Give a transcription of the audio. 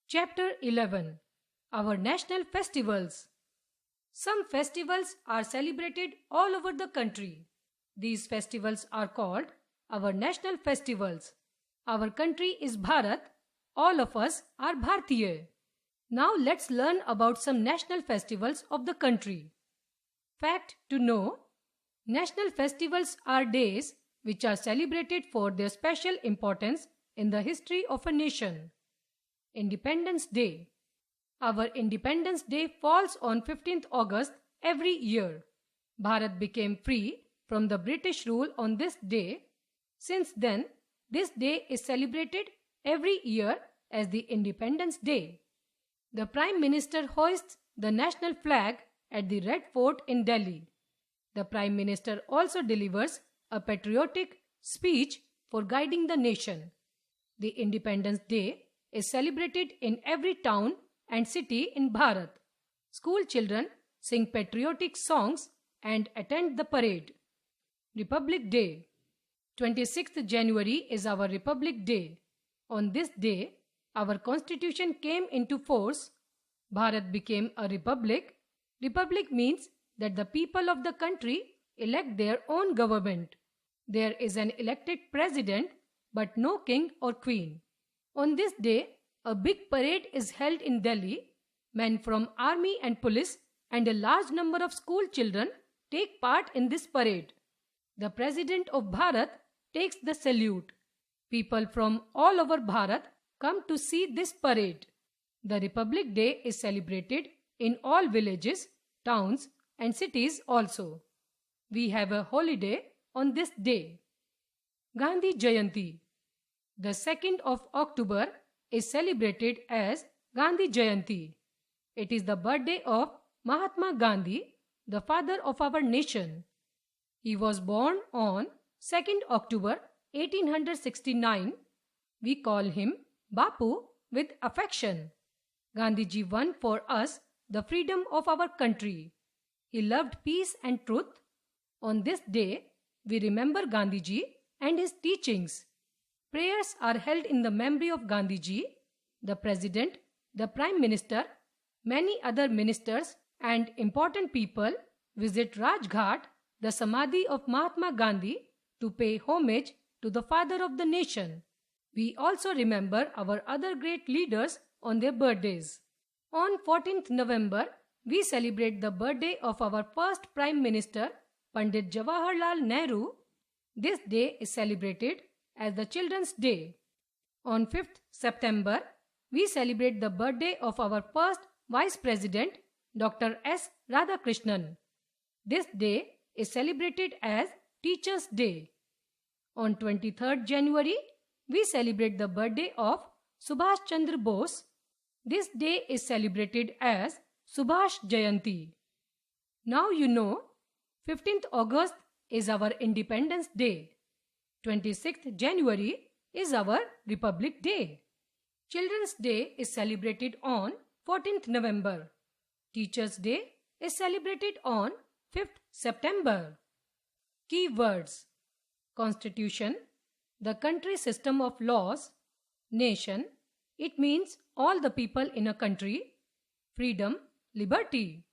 Chapter 11. Our National Festivals. Some festivals are celebrated all over the country. These festivals are called our national festivals. Our country is Bharat. All of us are Bharatiya. Now let's learn about some national festivals of the country. Fact to know: national festivals are days which are celebrated for their special importance in the history of a nation. Independence Day. Our Independence Day falls on 15th August every year. Bharat became free from the British rule on this day. Since then, this day is celebrated every year as the Independence Day. The Prime Minister hoists the national flag at the Red Fort in Delhi. The Prime Minister also delivers a patriotic speech for guiding the nation. The Independence Day is celebrated in every town and city in Bharat. School children sing patriotic songs and attend the parade. Republic Day. 26th January is our Republic Day. On this day, our constitution came into force. Bharat became a republic. Republic means that the people of the country elect their own government. There is an elected president but no king or queen. On this day, a big parade is held in Delhi. Men from army and police and a large number of school children take part in this parade. The President of Bharat takes the salute. People from all over Bharat come to see this parade. The Republic Day is celebrated in all villages, towns and cities also. We have a holiday on this day. Gandhi Jayanti. The 2nd of October is celebrated as Gandhi Jayanti. It is the birthday of Mahatma Gandhi, the father of our nation. He was born on 2nd October 1869. We call him Bapu with affection. Gandhiji won for us the freedom of our country. He loved peace and truth. On this day, we remember Gandhiji and his teachings. Prayers are held in the memory of Gandhiji, the President, the Prime Minister. Many other ministers and important people visit Rajghat, the Samadhi of Mahatma Gandhi, to pay homage to the father of the nation. We also remember our other great leaders on their birthdays. On 14th November, we celebrate the birthday of our first Prime Minister, Pandit Jawaharlal Nehru. This day is celebrated as the Children's Day. On 5th September, we celebrate the birthday of our first Vice President, Dr. S. Radhakrishnan. This day is celebrated as Teachers' Day. On 23rd January, we celebrate the birthday of Subhash Chandra Bose. This day is celebrated as Subhash Jayanti. Now you know, 15th August is our Independence Day. 26th January is our Republic Day. Children's Day is celebrated on 14th November. Teachers' Day is celebrated on 5th September. Key words: Constitution, the country system of laws. Nation, it means all the people in a country. Freedom, liberty.